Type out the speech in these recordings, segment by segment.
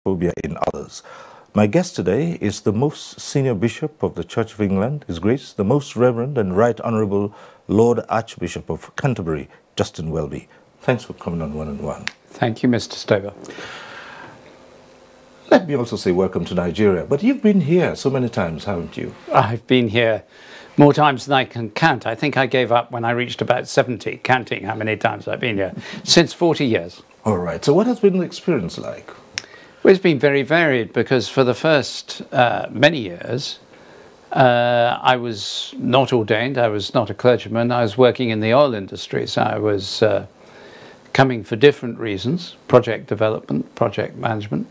phobia in others. My guest today is the most senior bishop of the Church of England, His Grace, the Most Reverend and Right Honourable Lord Archbishop of Canterbury, Justin Welby. Thanks for coming on One on One. Thank you, Mr. Stover. Let me also say welcome to Nigeria. But you've been here so many times, haven't you? I've been here more times than I can count. I think I gave up when I reached about 70, counting how many times I've been here, since 40 years. All right. So what has been the experience like? Well, it's been very varied because for the first many years, I was not ordained. I was not a clergyman. I was working in the oil industry. So I was coming for different reasons, project development, project management.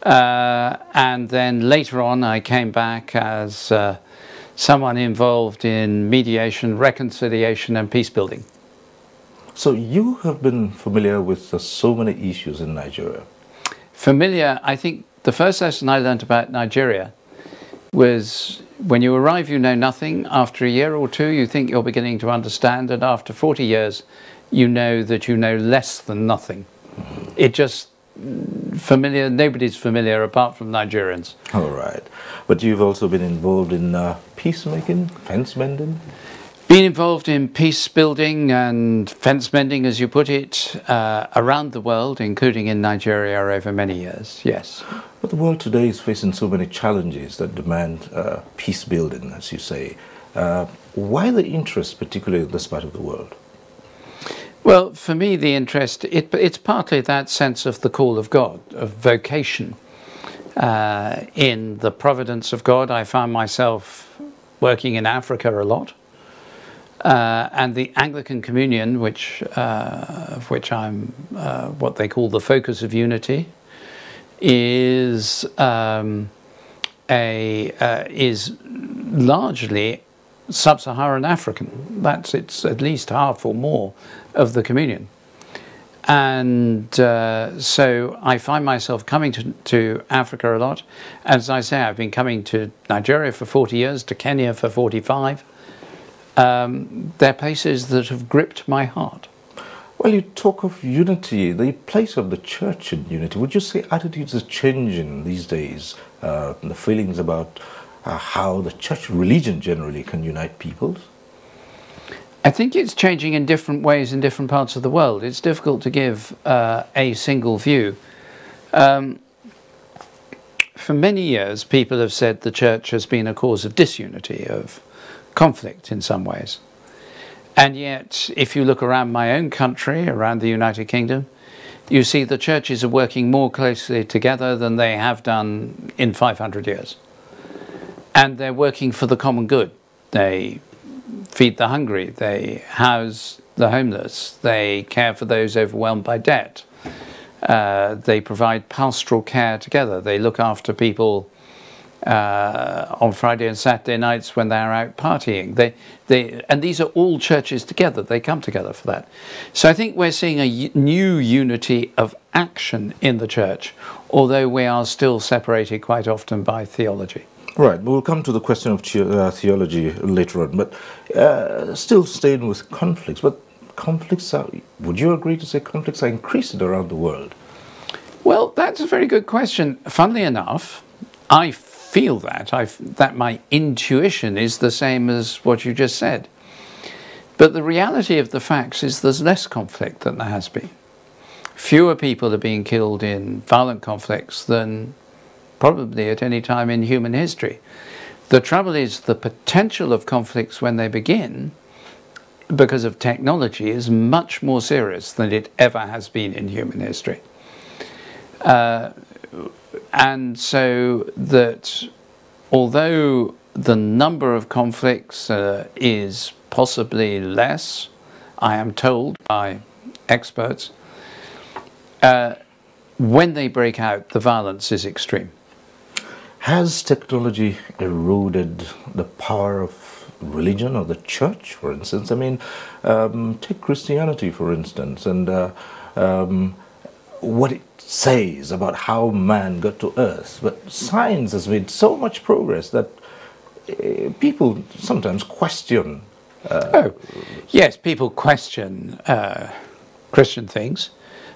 And then later on, I came back as someone involved in mediation, reconciliation, and peace building. So you have been familiar with so many issues in Nigeria. Familiar, I think the first lesson I learned about Nigeria was when you arrive, you know nothing. After a year or two, you think you're beginning to understand. And after 40 years, you know that you know less than nothing. It just familiar, nobody's familiar apart from Nigerians. All right. But you've also been involved in peacemaking, fence mending? Been involved in peace building and fence mending, as you put it, around the world, including in Nigeria over many years, yes. But the world today is facing so many challenges that demand peace building, as you say. Why the interest, particularly in this part of the world? Well, for me, the interest, it's partly that sense of the call of God, of vocation. In the providence of God, I found myself working in Africa a lot. And the Anglican Communion, of which I'm what they call the focus of unity, is largely sub-Saharan African. It's at least half or more of the communion. And so I find myself coming to Africa a lot. As I say, I've been coming to Nigeria for 40 years, to Kenya for 45. They're places that have gripped my heart. Well, you talk of unity, the place of the church in unity. Would you say attitudes are changing these days? The feelings about how the church religion generally can unite peoples? I think it's changing in different ways in different parts of the world. It's difficult to give a single view. For many years, people have said the church has been a cause of disunity, of conflict in some ways. And yet, if you look around my own country, around the United Kingdom, you see the churches are working more closely together than they have done in 500 years. And they're working for the common good. They feed the hungry, they house the homeless, they care for those overwhelmed by debt. They provide pastoral care together. They look after people on Friday and Saturday nights when they're out partying. And these are all churches together. They come together for that. So I think we're seeing a new unity of action in the church, although we are still separated quite often by theology. Right, we'll come to the question of theology later on, but still staying with conflicts. But conflicts would you agree to say conflicts are increasing around the world? Well, that's a very good question. Funnily enough, I feel that my intuition is the same as what you just said. But the reality of the facts is there's less conflict than there has been. Fewer people are being killed in violent conflicts than probably at any time in human history. The trouble is the potential of conflicts when they begin, because of technology, is much more serious than it ever has been in human history. And so that although the number of conflicts is possibly less, I am told by experts, when they break out, the violence is extreme. Has technology eroded the power of religion or the church, for instance? I mean, take Christianity, for instance, and what it says about how man got to earth. But science has made so much progress that people sometimes question. Yes, people question Christian things.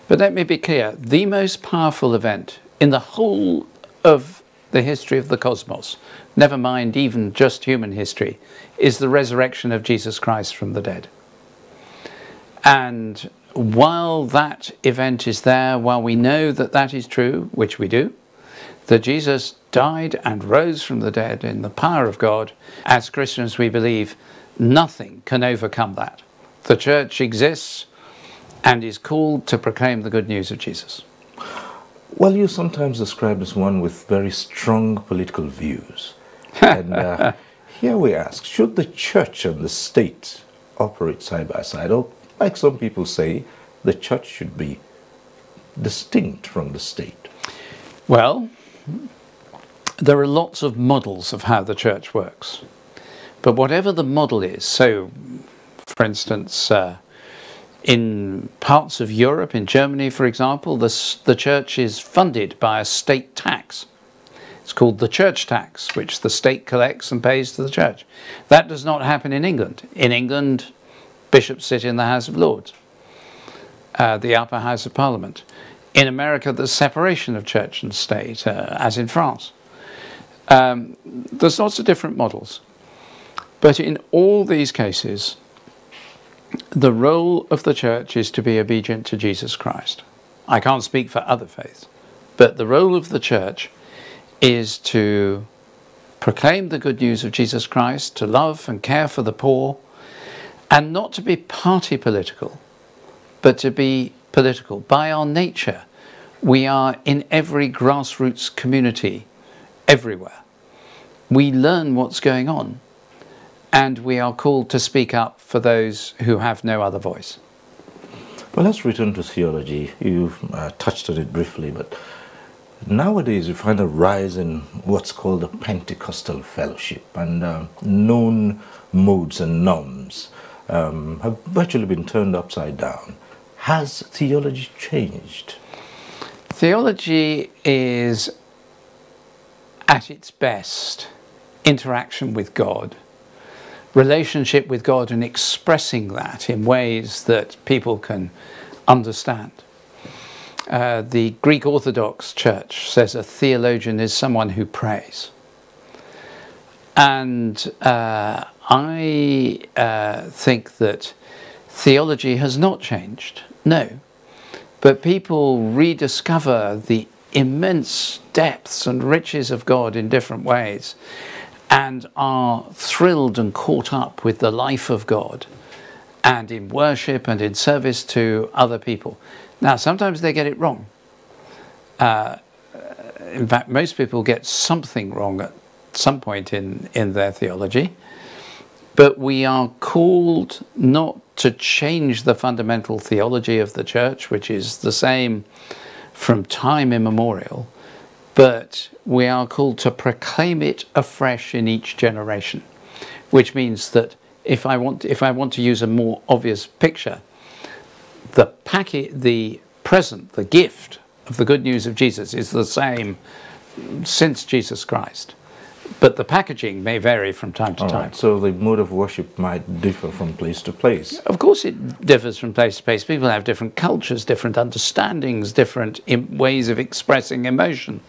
But let me be clear, the most powerful event in the whole of the history of the cosmos, never mind even just human history, is the resurrection of Jesus Christ from the dead. And while that event is there, while we know that that is true, which we do, that Jesus died and rose from the dead in the power of God, as Christians we believe nothing can overcome that. The church exists and is called to proclaim the good news of Jesus. Well, you sometimes described as one with very strong political views. And here we ask, should the church and the state operate side by side? Or, like some people say, the church should be distinct from the state? Well, there are lots of models of how the church works. But whatever the model is, so, for instance, in parts of Europe, in Germany, for example, the church is funded by a state tax. It's called the church tax, which the state collects and pays to the church. That does not happen in England. In England, bishops sit in the House of Lords, the upper house of Parliament. In America, there's separation of church and state, as in France. There's lots of different models. But in all these cases, the role of the church is to be obedient to Jesus Christ. I can't speak for other faiths, but the role of the church is to proclaim the good news of Jesus Christ, to love and care for the poor, and not to be party political, but to be political. By our nature, we are in every grassroots community, everywhere. We learn what's going on, and we are called to speak up for those who have no other voice. Well, let's return to theology. You've touched on it briefly, but nowadays we find a rise in what's called the Pentecostal fellowship, and known modes and norms have virtually been turned upside down. Has theology changed? Theology is, at its best, interaction with God, relationship with God, and expressing that in ways that people can understand. The Greek Orthodox Church says a theologian is someone who prays. And I think that theology has not changed, no. But people rediscover the immense depths and riches of God in different ways, and are thrilled and caught up with the life of God, and in worship and in service to other people. Now, sometimes they get it wrong. In fact, most people get something wrong at some point in their theology. But we are called not to change the fundamental theology of the church, which is the same from time immemorial, but we are called to proclaim it afresh in each generation, which means that if I want to use a more obvious picture, the present, the gift of the good news of Jesus is the same since Jesus Christ. But the packaging may vary from time to time. Right, so the mode of worship might differ from place to place. Of course it differs from place to place. People have different cultures, different understandings, different ways of expressing emotion.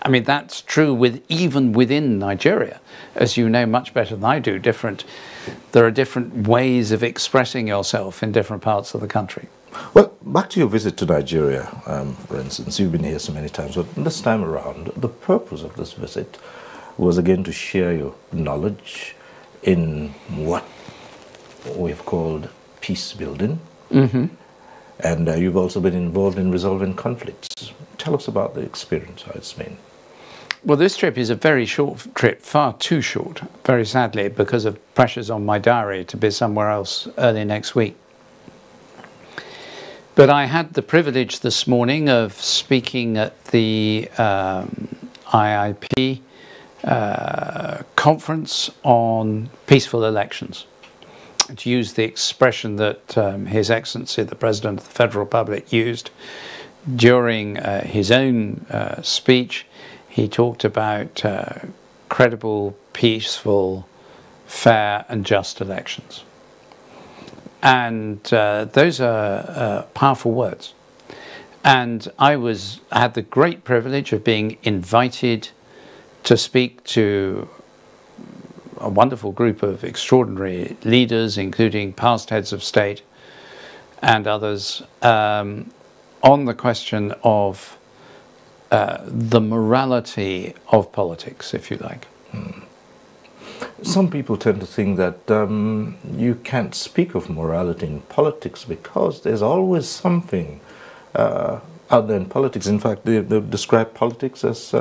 I mean, that's true even within Nigeria. As you know much better than I do, there are different ways of expressing yourself in different parts of the country. Well, back to your visit to Nigeria, for instance. You've been here so many times, but this time around, the purpose of this visit was again to share your knowledge in what we've called peace building. Mm-hmm. And you've also been involved in resolving conflicts. Tell us about the experience, how it's been. Well, this trip is a very short trip, far too short, very sadly, because of pressures on my diary to be somewhere else early next week. But I had the privilege this morning of speaking at the IIP conference on peaceful elections. To use the expression that His Excellency, the President of the Federal Republic, used during his own speech, he talked about credible, peaceful, fair and just elections. And those are powerful words. And I had the great privilege of being invited to speak to a wonderful group of extraordinary leaders, including past heads of state and others, on the question of the morality of politics, if you like. Some people tend to think that you can't speak of morality in politics because there's always something out there in politics. In fact, they describe politics as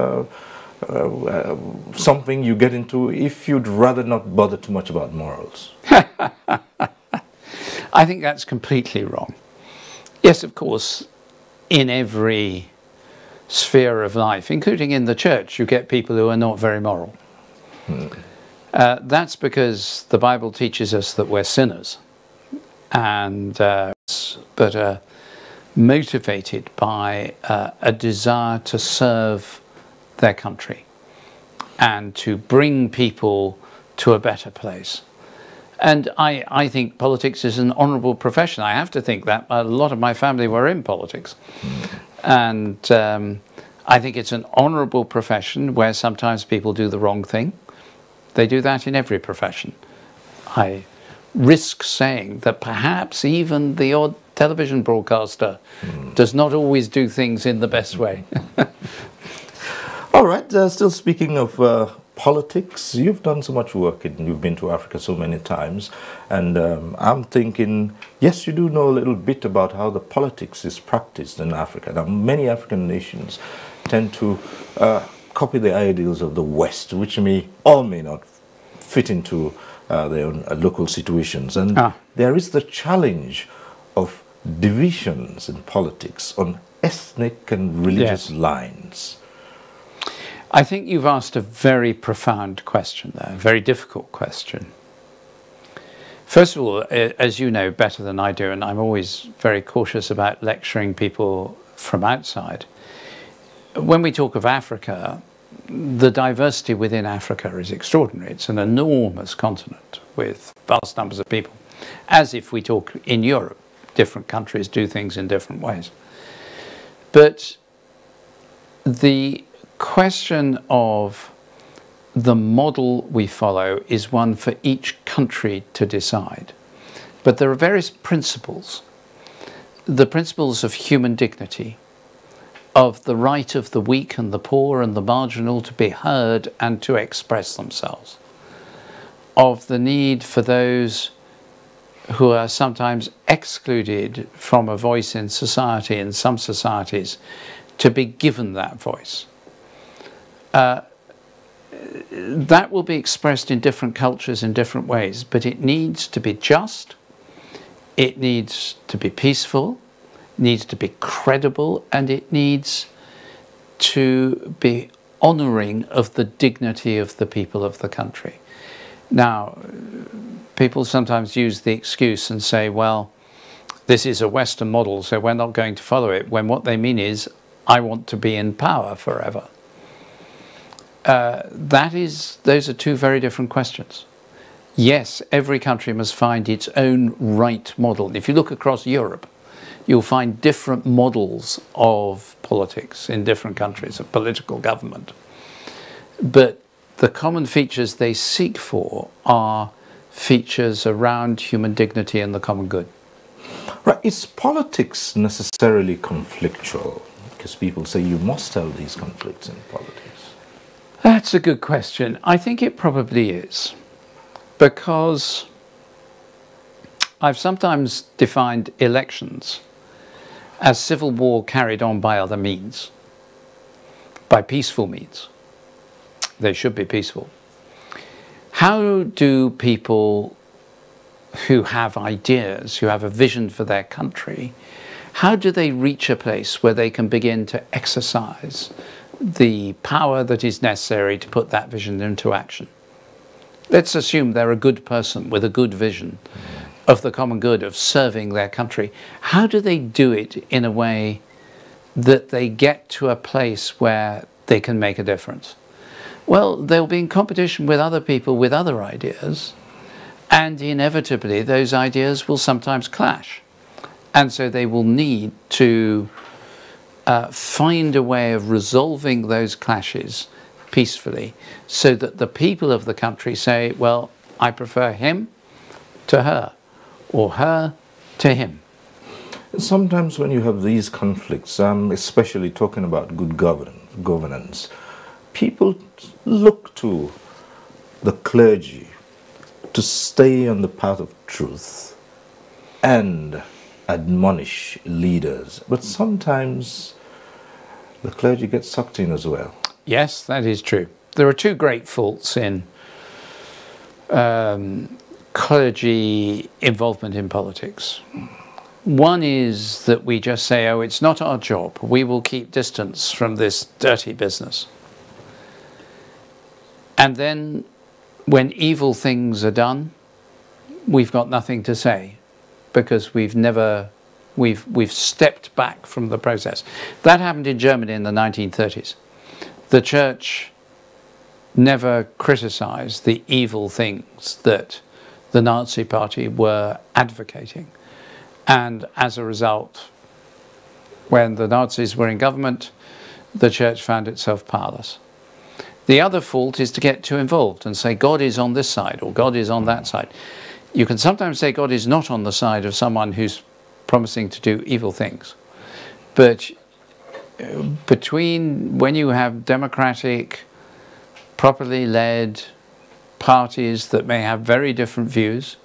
something you get into if you'd rather not bother too much about morals. I think that's completely wrong. Yes, of course, in every sphere of life, including in the church, you get people who are not very moral. That's because the Bible teaches us that we're sinners, and but motivated by a desire to serve their country and to bring people to a better place. And I think politics is an honourable profession. I have to think that a lot of my family were in politics. And I think it's an honourable profession where sometimes people do the wrong thing. They do that in every profession. I risk saying that perhaps even the odd television broadcaster does not always do things in the best way. All right, still speaking of politics, you've done so much work and you've been to Africa so many times, and I'm thinking, yes, you do know a little bit about how the politics is practiced in Africa. Now, many African nations tend to copy the ideals of the West, which may not fit into their own local situations. And there is the challenge of divisions in politics on ethnic and religious lines. I think you've asked a very profound question there, a very difficult question. First of all, as you know better than I do, and I'm always very cautious about lecturing people from outside, when we talk of Africa, the diversity within Africa is extraordinary. It's an enormous continent with vast numbers of people. As if we talk in Europe, different countries do things in different ways. But the question of the model we follow is one for each country to decide. But there are various principles. The principles of human dignity, of the right of the weak and the poor and the marginal to be heard and to express themselves, of the need for those who are sometimes excluded from a voice in society, in some societies, to be given that voice. That will be expressed in different cultures in different ways, but it needs to be just, it needs to be peaceful, it needs to be credible, and it needs to be honouring of the dignity of the people of the country. Now, people sometimes use the excuse and say, well, this is a Western model, so we're not going to follow it, when what they mean is, I want to be in power forever. Those are two very different questions. Yes, every country must find its own right model. If you look across Europe, you'll find different models of politics in different countries, of political government. But the common features they seek for are features around human dignity and the common good. Right. Is politics necessarily conflictual? Because people say you must have these conflicts in politics. That's a good question. I think it probably is, because I've sometimes defined elections as civil war carried on by other means, by peaceful means. They should be peaceful. How do people who have ideas, who have a vision for their country, how do they reach a place where they can begin to exercise the power that is necessary to put that vision into action? Let's assume they're a good person with a good vision of the common good, of serving their country. How do they do it in a way that they get to a place where they can make a difference? Well, they'll be in competition with other people with other ideas, and inevitably those ideas will sometimes clash. And so they will need to find a way of resolving those clashes peacefully, so that the people of the country say, well, I prefer him to her, or her to him. Sometimes when you have these conflicts, especially talking about good governance, people look to the clergy to stay on the path of truth and admonish leaders. But sometimes the clergy gets sucked in as well. Yes, that is true. There are two great faults in clergy involvement in politics. One is that we just say, oh, it's not our job. We will keep distance from this dirty business. And then when evil things are done, we've got nothing to say, because we've stepped back from the process. That happened in Germany in the 1930s. The church never criticized the evil things that the Nazi Party were advocating. And as a result, when the Nazis were in government, the church found itself powerless. The other fault is to get too involved and say God is on this side or God is on that side. You can sometimes say God is not on the side of someone who's promising to do evil things. But between when you have democratic, properly led parties that may have very different views,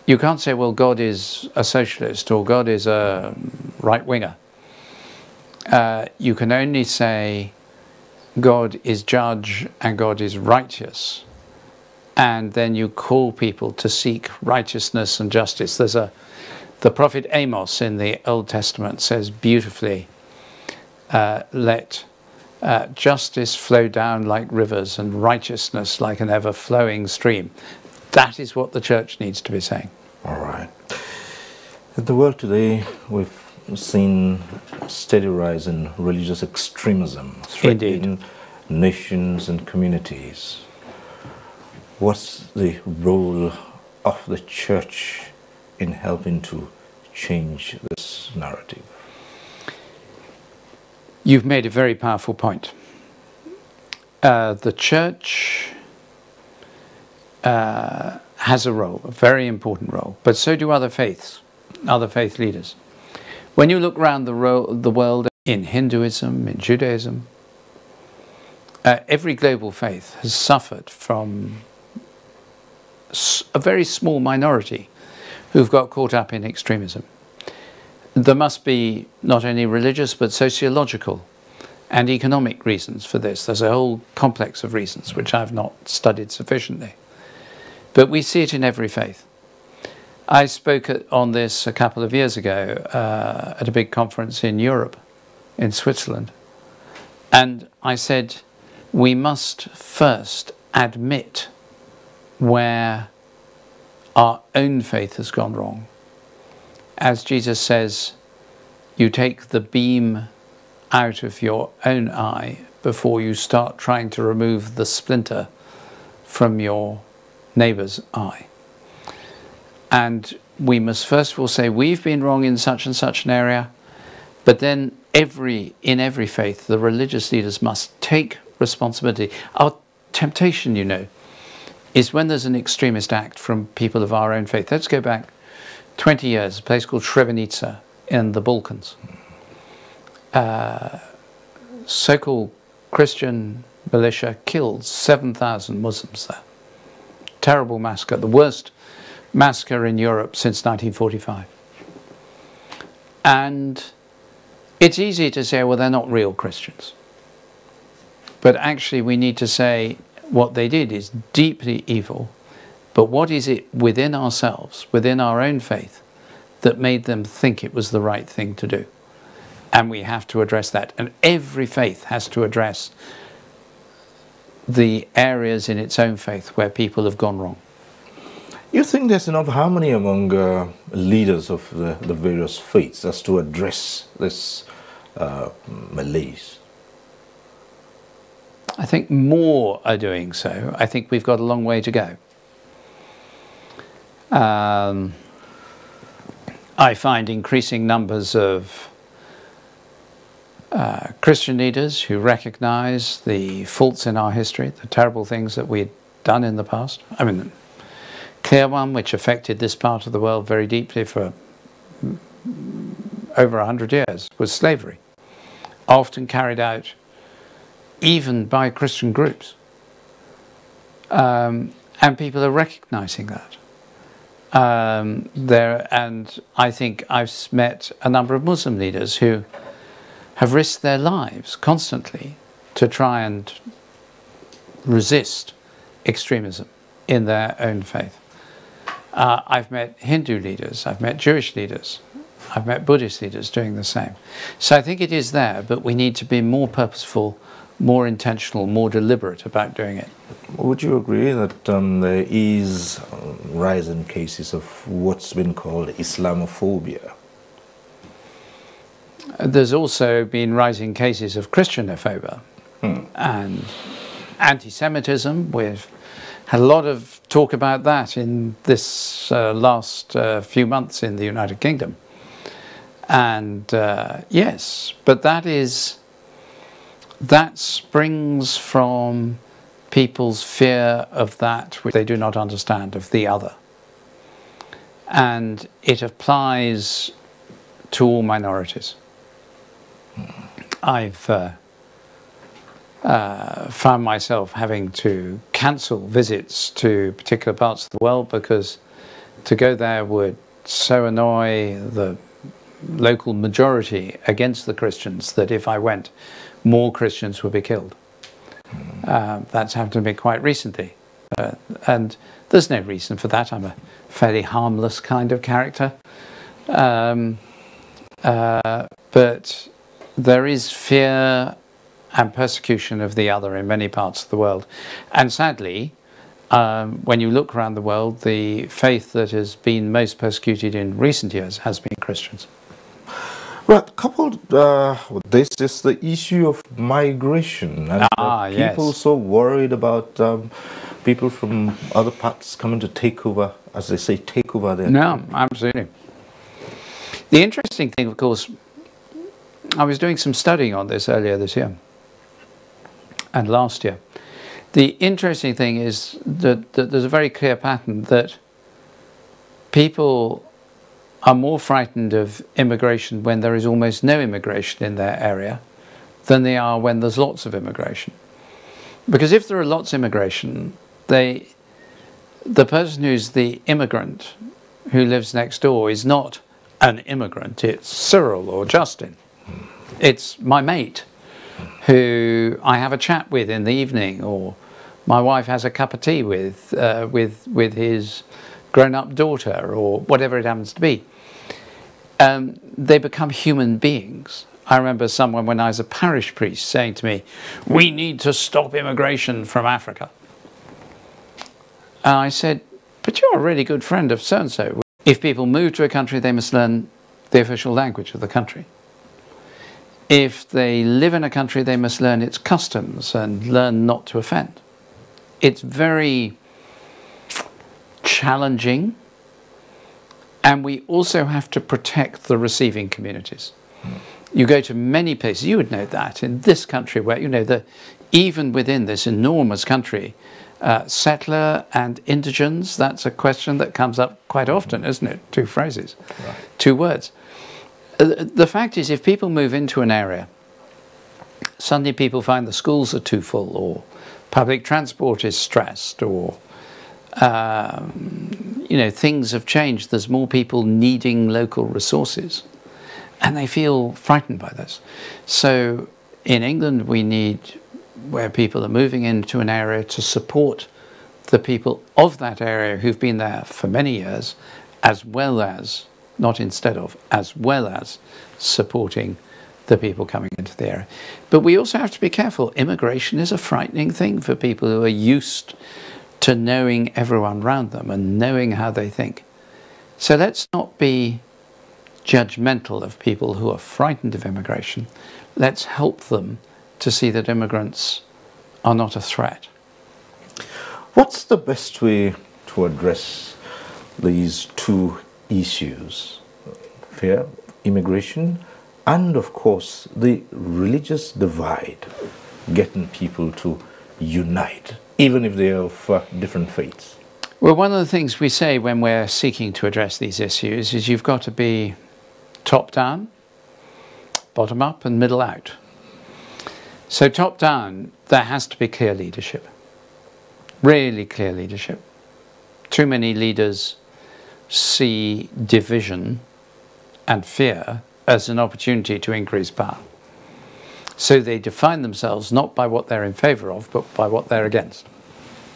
you can't say, well, God is a socialist or God is a right-winger. You can only say God is judge and God is righteous. And then you call people to seek righteousness and justice. The prophet Amos in the Old Testament says beautifully, let justice flow down like rivers and righteousness like an ever-flowing stream. That is what the church needs to be saying. All right. In the world today, we've seen a steady rise in religious extremism threatening nations and communities. What's the role of the church in helping to change this narrative? You've made a very powerful point. The church has a role, a very important role, but so do other faiths, other faith leaders. When you look around the world, in Hinduism, in Judaism, every global faith has suffered from a very small minority who've got caught up in extremism. There must be not only religious but sociological and economic reasons for this. There's a whole complex of reasons which I've not studied sufficiently. But we see it in every faith. I spoke on this a couple of years ago at a big conference in Europe, in Switzerland. And I said, we must first admit where our own faith has gone wrong. As Jesus says, you take the beam out of your own eye before you start trying to remove the splinter from your neighbour's eye. And we must first of all say we've been wrong in such and such an area, but then in every faith the religious leaders must take responsibility. Our temptation, you know, is when there's an extremist act from people of our own faith. Let's go back 20 years, a place called Srebrenica in the Balkans. So-called Christian militia killed 7,000 Muslims there. Terrible massacre, the worst massacre in Europe since 1945. And it's easy to say, well, they're not real Christians. But actually we need to say what they did is deeply evil, but what is it within ourselves, within our own faith, that made them think it was the right thing to do? And we have to address that. And every faith has to address the areas in its own faith where people have gone wrong. You think there's enough harmony among leaders of the various faiths as to address this malaise? I think more are doing so. I think we've got a long way to go. I find increasing numbers of Christian leaders who recognize the faults in our history, the terrible things that we'd done in the past. I mean, the clear one which affected this part of the world very deeply for over 100 years was slavery, often carried out even by Christian groups. And people are recognizing that. And I think I've met a number of Muslim leaders who have risked their lives constantly to try and resist extremism in their own faith. I've met Hindu leaders, I've met Jewish leaders, I've met Buddhist leaders doing the same. So I think it is there, but we need to be more purposeful, more intentional, more deliberate about doing it. Would you agree that there is rise in cases of what's been called Islamophobia? There's also been rising cases of Christianophobia and anti-Semitism. We've had a lot of talk about that in this last few months in the United Kingdom. And yes, but that springs from people's fear of that which they do not understand, of the other. And it applies to all minorities. I've found myself having to cancel visits to particular parts of the world because to go there would so annoy the local majority against the Christians that if I went, more Christians would be killed. That's happened to me quite recently. And there's no reason for that. I'm a fairly harmless kind of character. But there is fear and persecution of the other in many parts of the world. And sadly, when you look around the world, the faith that has been most persecuted in recent years has been Christians. Right, coupled with this is the issue of migration. And people yes. so worried about people from other parts coming to take over, as they say, take over their... No, absolutely. The interesting thing, of course, I was doing some studying on this earlier this year and last year. The interesting thing is that there's a very clear pattern that people are more frightened of immigration when there is almost no immigration in their area than they are when there's lots of immigration. Because if there are lots of immigration, the person who's the immigrant who lives next door is not an immigrant, it's Cyril or Justin. It's my mate who I have a chat with in the evening, or my wife has a cup of tea with his grown-up daughter, or whatever it happens to be. They become human beings. I remember someone, when I was a parish priest, saying to me, "We need to stop immigration from Africa." And I said, "But you're a really good friend of so-and-so. If people move to a country, they must learn the official language of the country. If they live in a country, they must learn its customs and learn not to offend." It's very challenging, and we also have to protect the receiving communities. You go to many places, you would know that, in this country, where, you know, that even within this enormous country, settler and indigens, that's a question that comes up quite often, isn't it? Two phrases, right. Two words. The fact is, if people move into an area, suddenly people find the schools are too full, or public transport is stressed, or you know, things have changed. There's more people needing local resources, and they feel frightened by this. So in England, we need, where people are moving into an area, to support the people of that area who've been there for many years, as well as, not instead of, as well as supporting the people coming into the area. But we also have to be careful. Immigration is a frightening thing for people who are used to knowing everyone around them and knowing how they think. So let's not be judgmental of people who are frightened of immigration. Let's help them to see that immigrants are not a threat. What's the best way to address these two issues, fear, immigration, and of course the religious divide, getting people to unite, even if they are of different faiths? Well, one of the things we say when we're seeking to address these issues is you've got to be top down, bottom up, and middle out. So top down, there has to be clear leadership, really clear leadership. Too many leaders see division and fear as an opportunity to increase power. So they define themselves not by what they're in favour of, but by what they're against.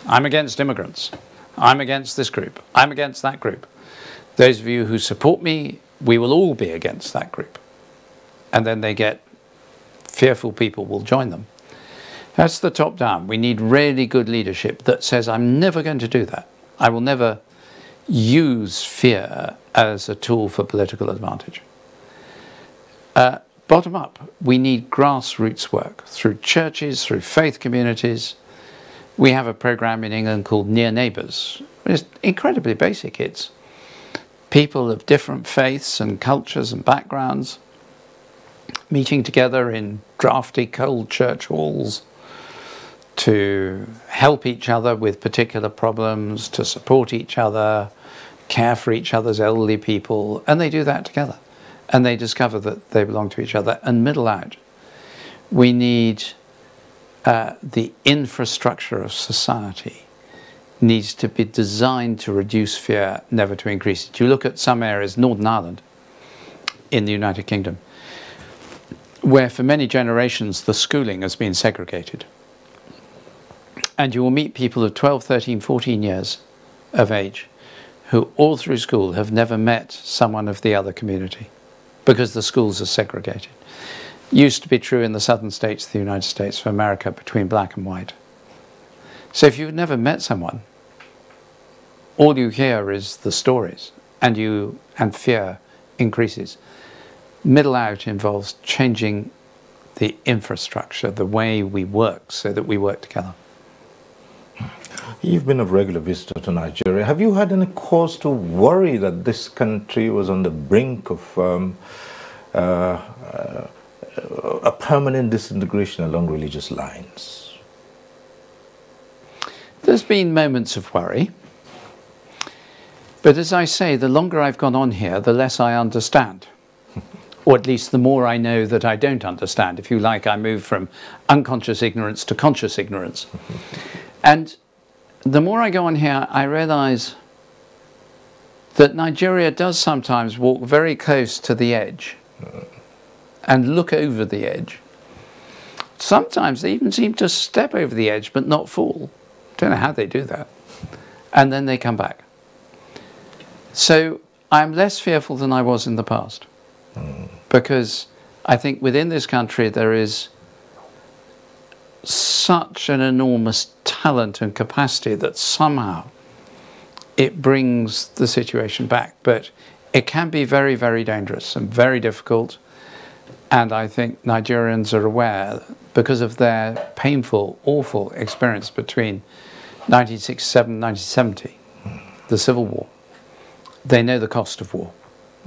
I'm against immigrants. I'm against this group. I'm against that group. Those of you who support me, we will all be against that group. And then they get fearful people will join them. That's the top down. We need really good leadership that says, I'm never going to do that. I will never use fear as a tool for political advantage. Bottom up, we need grassroots work through churches, through faith communities. We have a program in England called Near Neighbours. It's incredibly basic. It's people of different faiths and cultures and backgrounds meeting together in drafty, cold church halls to help each other with particular problems, to support each other, care for each other's elderly people, and they do that together. And they discover that they belong to each other. And middle out, we need the infrastructure of society needs to be designed to reduce fear, never to increase it. You look at some areas, Northern Ireland, in the United Kingdom, where for many generations the schooling has been segregated. And you will meet people of 12, 13, 14 years of age who all through school have never met someone of the other community because the schools are segregated. Used to be true in the southern states of the United States of America between black and white. So if you've never met someone, all you hear is the stories and fear increases. Middle out involves changing the infrastructure, the way we work, so that we work together. You've been a regular visitor to Nigeria. Have you had any cause to worry that this country was on the brink of a permanent disintegration along religious lines? There's been moments of worry. But as I say, the longer I've gone on here, the less I understand. Or at least the more I know that I don't understand. If you like, I move from unconscious ignorance to conscious ignorance. And the more I go on here, I realise that Nigeria does sometimes walk very close to the edge and look over the edge. Sometimes they even seem to step over the edge but not fall. Don't know how they do that. And then they come back. So I'm less fearful than I was in the past. Because I think within this country there is such an enormous talent and capacity that somehow it brings the situation back. But it can be very, very dangerous and very difficult. And I think Nigerians are aware, because of their painful, awful experience between 1967 and 1970, the Civil War. They know the cost of war.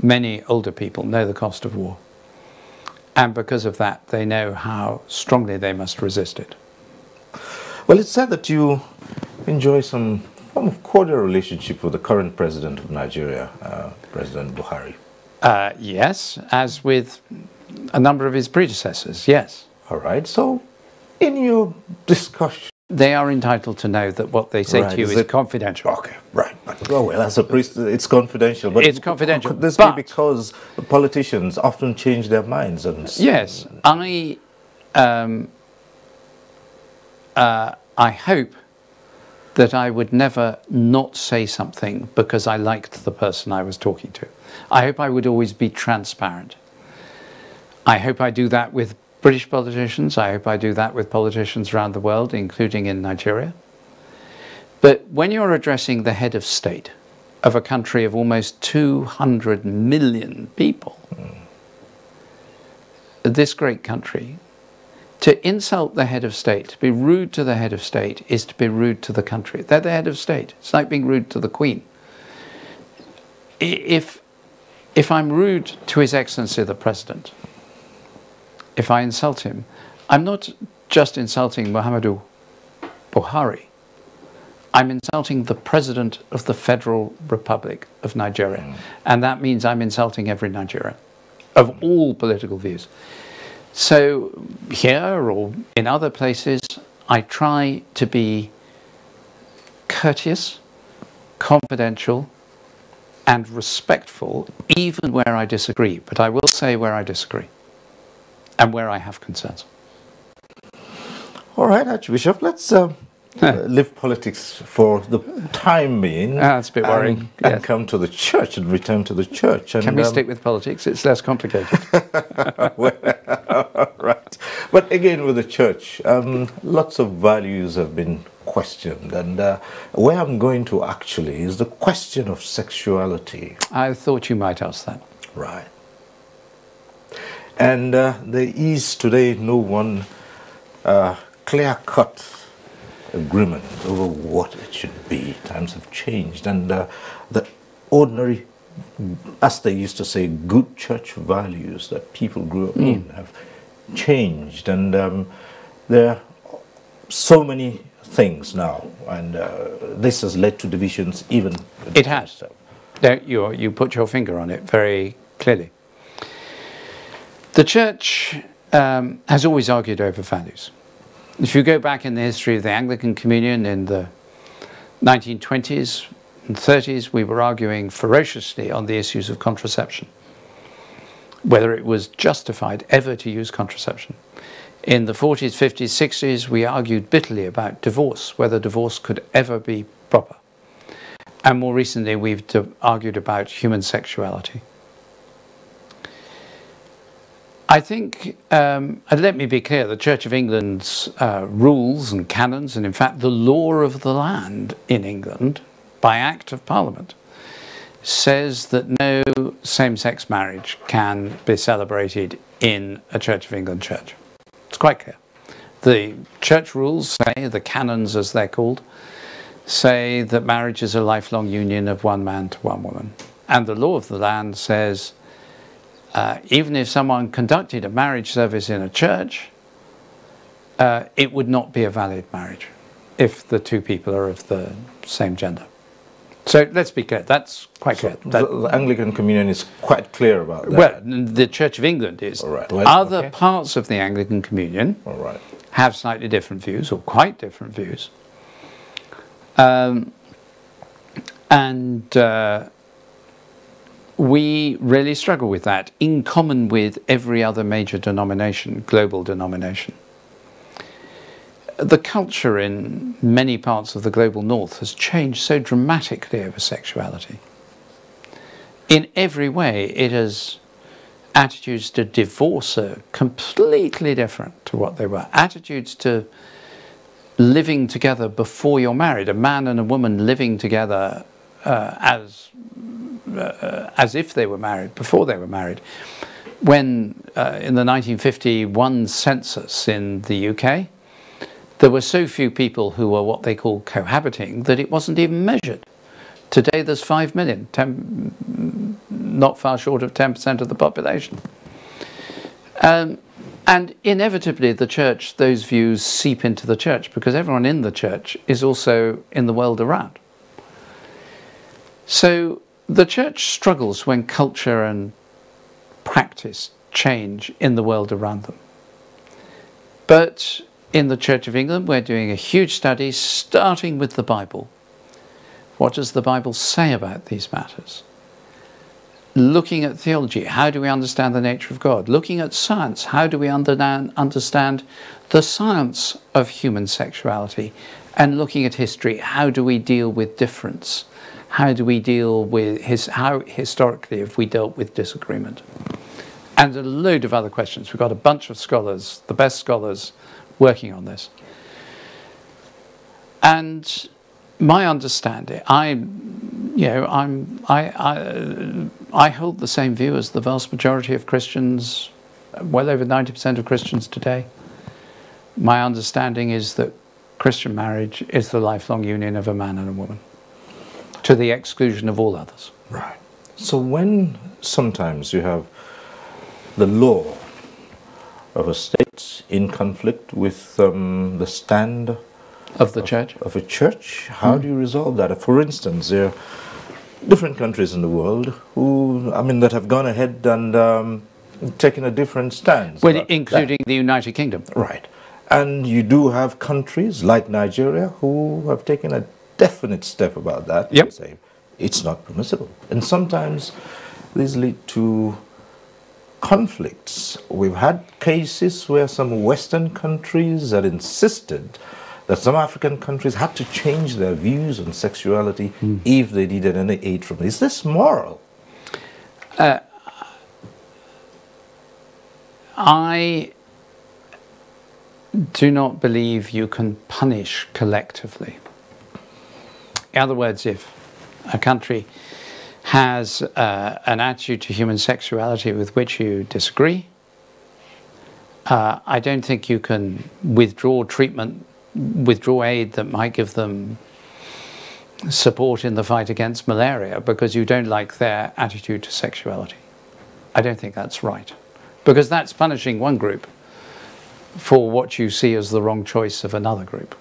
Many older people know the cost of war. And because of that, they know how strongly they must resist it. Well, it's said that you enjoy some form of cordial relationship with the current president of Nigeria, President Buhari. Yes, as with a number of his predecessors, yes. All right. So, in your discussion... They are entitled to know that what they say to you is confidential. Okay, right. Well, as a priest, it's confidential. But it's confidential. Could this be because politicians often change their minds? Yes. I hope that I would never not say something because I liked the person I was talking to. I hope I would always be transparent. I hope I do that with British politicians. I hope I do that with politicians around the world, including in Nigeria. But when you're addressing the head of state of a country of almost 200 million people, this great country, to insult the head of state, to be rude to the head of state, is to be rude to the country. They're the head of state. It's like being rude to the Queen. If I'm rude to His Excellency the President, if I insult him, I'm not just insulting Muhammadu Buhari. I'm insulting the President of the Federal Republic of Nigeria. And that means I'm insulting every Nigerian of all political views. So here or in other places, I try to be courteous, confidential, and respectful, even where I disagree. But I will say where I disagree and where I have concerns. All right, Archbishop, let's leave politics for the time being. That's a bit worrying. And come to the church and return to the church. And, can we stick with politics? It's less complicated. Right. But again, with the church, lots of values have been questioned. And where I'm going to actually is the question of sexuality. I thought you might ask that. Right. And there is today no one clear-cut agreement over what it should be. Times have changed, and the ordinary, as they used to say, good church values that people grew up in have changed, and there are so many things now, and this has led to divisions even. It has. You put your finger on it very clearly. The church has always argued over values. If you go back in the history of the Anglican Communion in the 1920s and 30s, we were arguing ferociously on the issues of contraception, whether it was justified ever to use contraception. In the 40s, 50s, 60s, we argued bitterly about divorce, whether divorce could ever be proper. And more recently, we've argued about human sexuality. I think, and let me be clear, the Church of England's rules and canons, and in fact the law of the land in England, by Act of Parliament, says that no same-sex marriage can be celebrated in a Church of England church. It's quite clear. The church rules say, the canons as they're called, say that marriage is a lifelong union of one man to one woman. And the law of the land says even if someone conducted a marriage service in a church, it would not be a valid marriage if the two people are of the same gender. So let's be clear, that's quite clear. The Anglican Communion is quite clear about that. Well, the Church of England is. All right. Well, other parts of the Anglican Communion have slightly different views, or quite different views. We really struggle with that, in common with every other major denomination, global denomination. The culture in many parts of the global north has changed so dramatically over sexuality. In every way, it has attitudes to divorce are completely different to what they were. Attitudes to living together before you're married, a man and a woman living together as if they were married, before they were married. When in the 1951 census in the UK, there were so few people who were what they call cohabiting that it wasn't even measured. Today there's 5 million, not far short of 10% of the population. And inevitably the church, those views seep into the church, because everyone in the church is also in the world around. So the church struggles when culture and practice change in the world around them. But in the Church of England, we're doing a huge study starting with the Bible. What does the Bible say about these matters? Looking at theology, how do we understand the nature of God? Looking at science, how do we understand the science of human sexuality? And looking at history, how do we deal with difference? How do we deal with how historically have we dealt with disagreement? And a load of other questions. We've got a bunch of scholars, the best scholars, working on this. And my understanding, I hold the same view as the vast majority of Christians, well over 90% of Christians today. My understanding is that Christian marriage is the lifelong union of a man and a woman, to the exclusion of all others. Right. So when sometimes you have the law of a state in conflict with the stand Of the church? of a church? How do you resolve that? For instance, there are different countries in the world who, that have gone ahead and taken a different stance. Well, including the United Kingdom. Right. And you do have countries like Nigeria who have taken a definite step about that. Yep. And say it's not permissible. And sometimes these lead to conflicts. We've had cases where some Western countries had insisted that some African countries had to change their views on sexuality if they needed any aid from it. Is this moral? I do not believe you can punish collectively. In other words, if a country has an attitude to human sexuality with which you disagree, I don't think you can withdraw aid that might give them support in the fight against malaria because you don't like their attitude to sexuality. I don't think that's right, because that's punishing one group for what you see as the wrong choice of another group.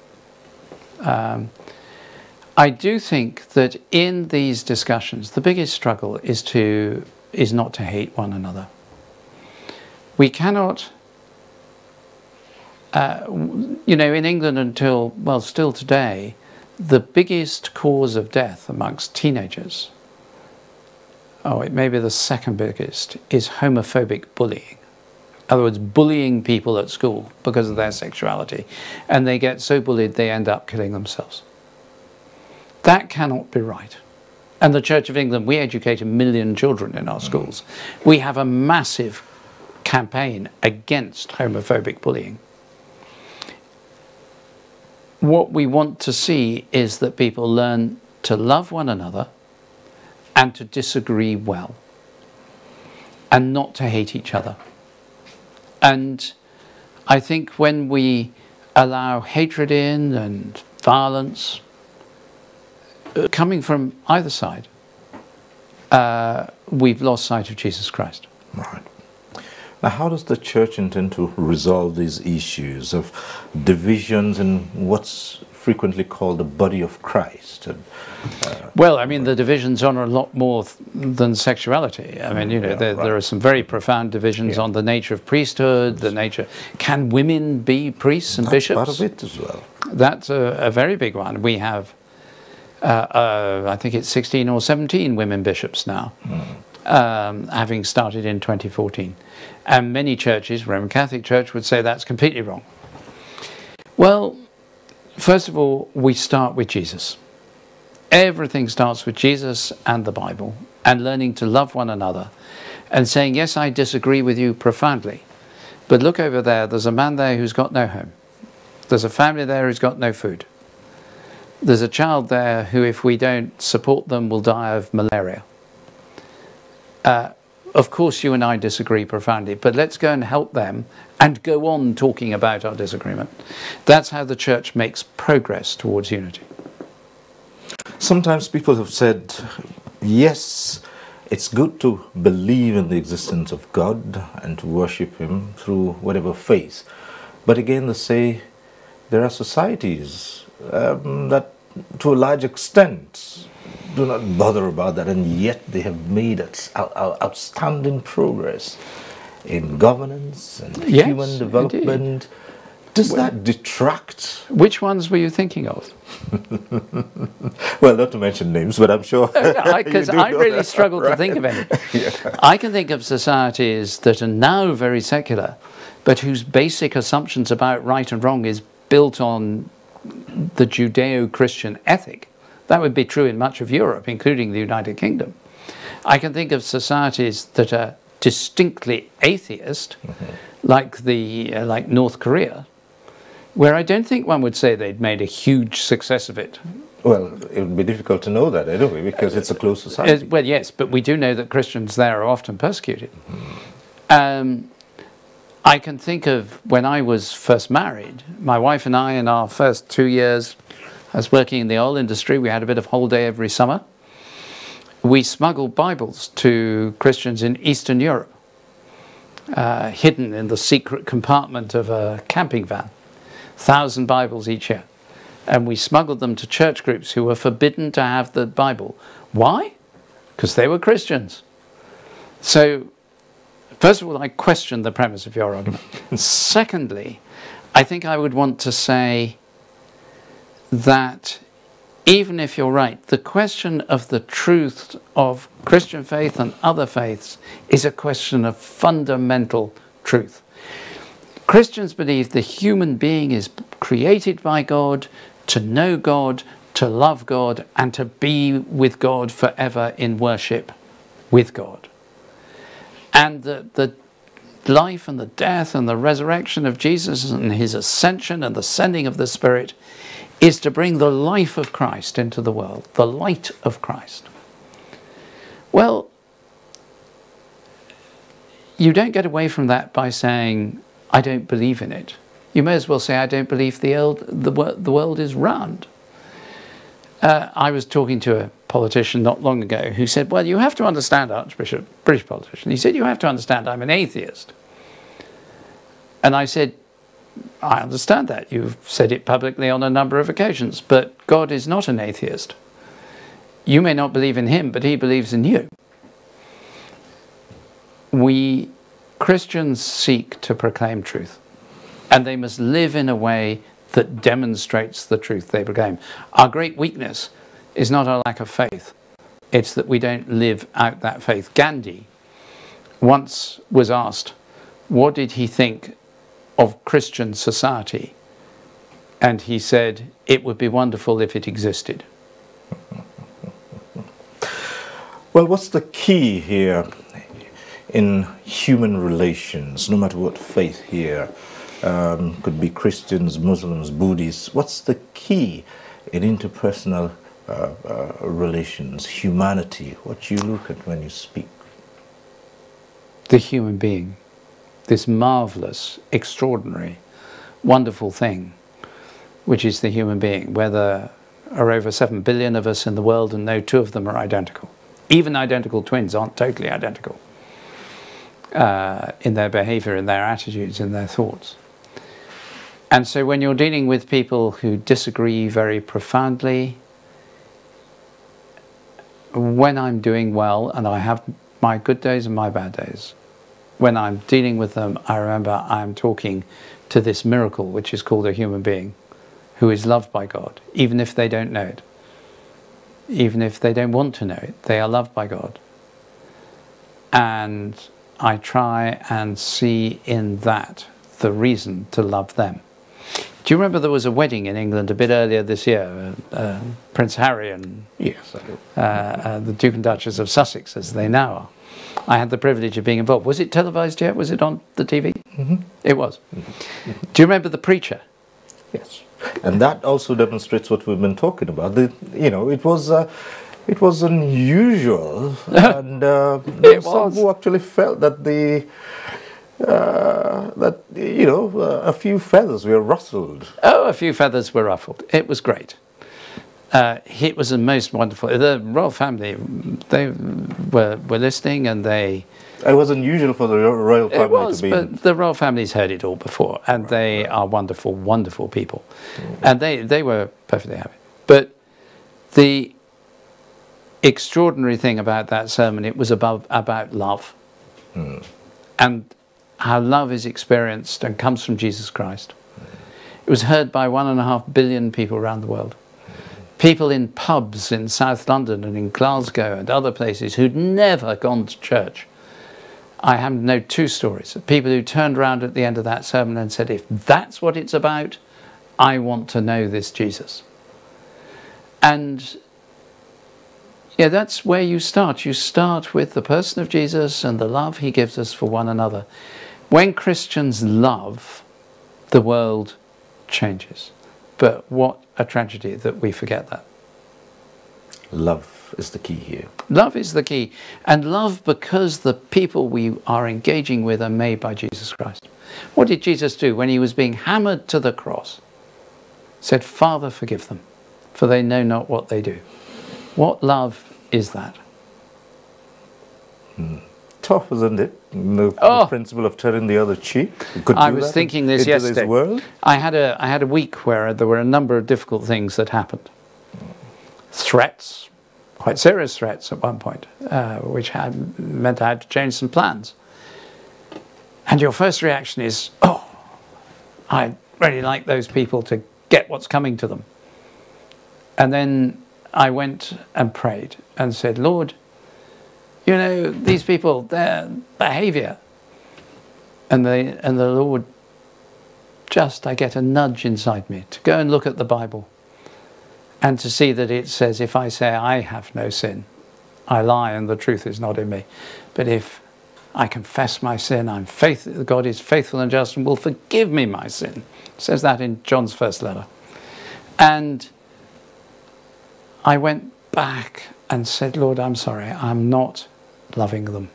I do think that in these discussions, the biggest struggle is not to hate one another. We cannot, in England still today, the biggest cause of death amongst teenagers, it may be the second biggest, is homophobic bullying. In other words, bullying people at school because of their sexuality. And they get so bullied they end up killing themselves. That cannot be right. And the Church of England, we educate 1 million children in our schools. We have a massive campaign against homophobic bullying. What we want to see is that people learn to love one another and to disagree well, and not to hate each other. And I think when we allow hatred in and violence coming from either side, we've lost sight of Jesus Christ. Right. Now, how does the church intend to resolve these issues of divisions in what's frequently called the body of Christ? The divisions on a lot more than sexuality. There are some very profound divisions on the nature of priesthood, the nature. Can women be priests and bishops? That's part of it as well. That's a very big one. We have, I think it's 16 or 17 women bishops now, having started in 2014. And many churches, Roman Catholic Church, would say that's completely wrong. Well, first of all, we start with Jesus. Everything starts with Jesus and the Bible, and learning to love one another and saying, yes, I disagree with you profoundly, but look over there, there's a man there who's got no home. There's a family there who's got no food. There's a child there who, if we don't support them, will die of malaria. Of course, you and I disagree profoundly, but let's go and help them and go on talking about our disagreement. That's how the church makes progress towards unity. Sometimes people have said, yes, it's good to believe in the existence of God and to worship Him through whatever faith. But again, they say there are societies that, to a large extent, do not bother about that, and yet they have made outstanding progress in governance and human development. Indeed. Does that detract? Which ones were you thinking of? Well, not to mention names, but I'm sure. Because I really struggle to think of any. Yeah. I can think of societies that are now very secular, but whose basic assumptions about right and wrong is built on the Judeo-Christian ethic. That would be true in much of Europe, including the United Kingdom. I can think of societies that are distinctly atheist, like North Korea, where I don't think one would say they'd made a huge success of it. Well, it would be difficult to know that anyway, because it's a closed society. Well, yes, but we do know that Christians there are often persecuted. I can think of when I was first married, my wife and I, in our first 2 years, I was working in the oil industry. We had a bit of holiday every summer. We smuggled Bibles to Christians in Eastern Europe. hidden in the secret compartment of a camping van. 1,000 Bibles each year. And we smuggled them to church groups who were forbidden to have the Bible. Why? Because they were Christians. So, first of all, I question the premise of your argument. Secondly, I think I would want to say that even if you're right, the question of the truth of Christian faith and other faiths is a question of fundamental truth. Christians believe the human being is created by God, to know God, to love God, and to be with God forever in worship with God. And the life and the death and the resurrection of Jesus and his ascension and the sending of the Spirit is to bring the life of Christ into the world, the light of Christ. Well, you don't get away from that by saying, I don't believe in it. You may as well say, I don't believe the world is round. I was talking to a politician not long ago who said, well, you have to understand, Archbishop, British politician, he said, you have to understand I'm an atheist. And I said, I understand that. You've said it publicly on a number of occasions, but God is not an atheist. You may not believe in him, but he believes in you. We Christians seek to proclaim truth, and they must live in a way that demonstrates the truth they proclaim. Our great weakness is not a lack of faith. It's that we don't live out that faith. Gandhi once was asked, what did he think of Christian society? And he said, it would be wonderful if it existed. Well, what's the key here in human relations, no matter what faith here, could be Christians, Muslims, Buddhists, what's the key in interpersonal relations, humanity, what you look at when you speak? The human being, this marvelous, extraordinary, wonderful thing, which is the human being, where there are over 7 billion of us in the world and no 2 of them are identical. Even identical twins aren't totally identical in their behavior, in their attitudes, in their thoughts. And so when you're dealing with people who disagree very profoundly, when I'm doing well, and I have my good days and my bad days, when I'm dealing with them, I remember I'm talking to this miracle, which is called a human being, who is loved by God, even if they don't know it. Even if they don't want to know it, they are loved by God. And I try and see in that the reason to love them. Do you remember there was a wedding in England a bit earlier this year? Prince Harry and yes, I do. the Duke and Duchess of Sussex, as they now are. I had the privilege of being involved. Was it televised yet? Was it on the TV? Mm-hmm. It was. Mm-hmm. Do you remember the preacher? Yes. And that also demonstrates what we've been talking about. It was unusual, and there were some who actually felt that a few feathers were ruffled. Oh, a few feathers were ruffled. It was great. It was the most wonderful. The royal family, they were listening, and they. It was unusual for the royal family to be. But the royal family's heard it all before, and they are wonderful, wonderful people, and they were perfectly happy. But the extraordinary thing about that sermon, it was about love, and how love is experienced and comes from Jesus Christ. It was heard by 1.5 billion people around the world. People in pubs in South London and in Glasgow and other places who'd never gone to church. I happen to know 2 stories of people who turned around at the end of that sermon and said, if that's what it's about, I want to know this Jesus. And yeah, that's where you start. You start with the person of Jesus and the love he gives us for one another. When Christians love, the world changes. But what a tragedy that we forget that. Love is the key here. Love is the key. And love because the people we are engaging with are made by Jesus Christ. What did Jesus do when he was being hammered to the cross? He said, Father, forgive them, for they know not what they do. What love is that? tough, isn't it? The principle of turning the other cheek. You could I do was that thinking this in yesterday. today's world? I had a week where there were a number of difficult things that happened. Threats, quite serious threats at one point, which meant I had to change some plans. And your first reaction is, oh, I'd really like those people to get what's coming to them. And then I went and prayed and said, Lord, you know, these people, their behavior. And the Lord, I get a nudge inside me to go and look at the Bible and to see that it says, if I say I have no sin, I lie and the truth is not in me. But if I confess my sin, God is faithful and just and will forgive me my sin. It says that in John's first letter. And I went back and said, Lord, I'm sorry, I'm not loving them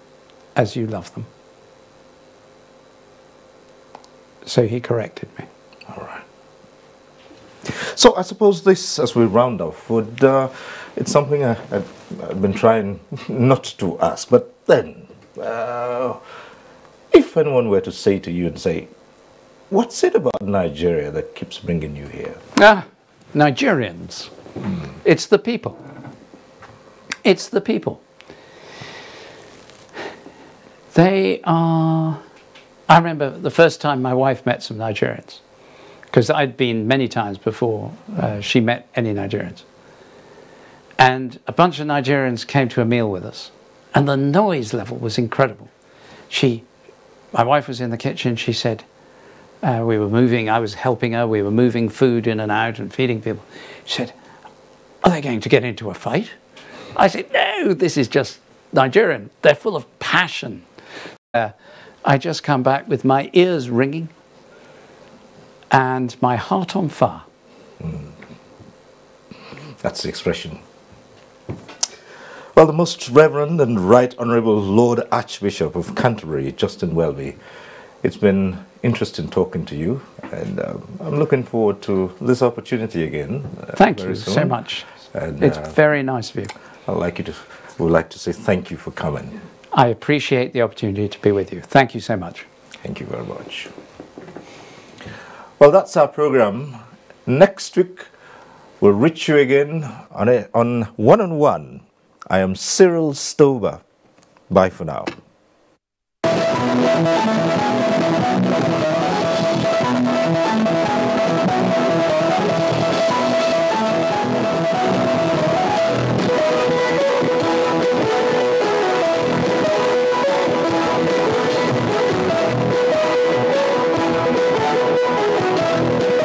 as you love them. So he corrected me. All right. So I suppose this, as we round off, it's something I've been trying not to ask, but then, if anyone were to say to you and say, what's it about Nigeria that keeps bringing you here? Nigerians. It's the people. It's the people. They are... I remember the first time my wife met some Nigerians, because I'd been many times before she met any Nigerians. And a bunch of Nigerians came to a meal with us, and the noise level was incredible. My wife was in the kitchen, she said, I was helping her, we were moving food in and out and feeding people. She said, are they going to get into a fight? I said, no, this is just Nigerian. They're full of passion. I just come back with my ears ringing and my heart on fire. That's the expression. Well, the Most Reverend and Right Honourable Lord Archbishop of Canterbury, Justin Welby, it's been interesting talking to you, and I'm looking forward to this opportunity again. Thank you so much. And, it's very nice of you. Would like to say thank you for coming. I appreciate the opportunity to be with you. Thank you so much. Thank you very much. Well, that's our program. Next week, we'll reach you again on One-on-One. I am Cyril Stover. Bye for now.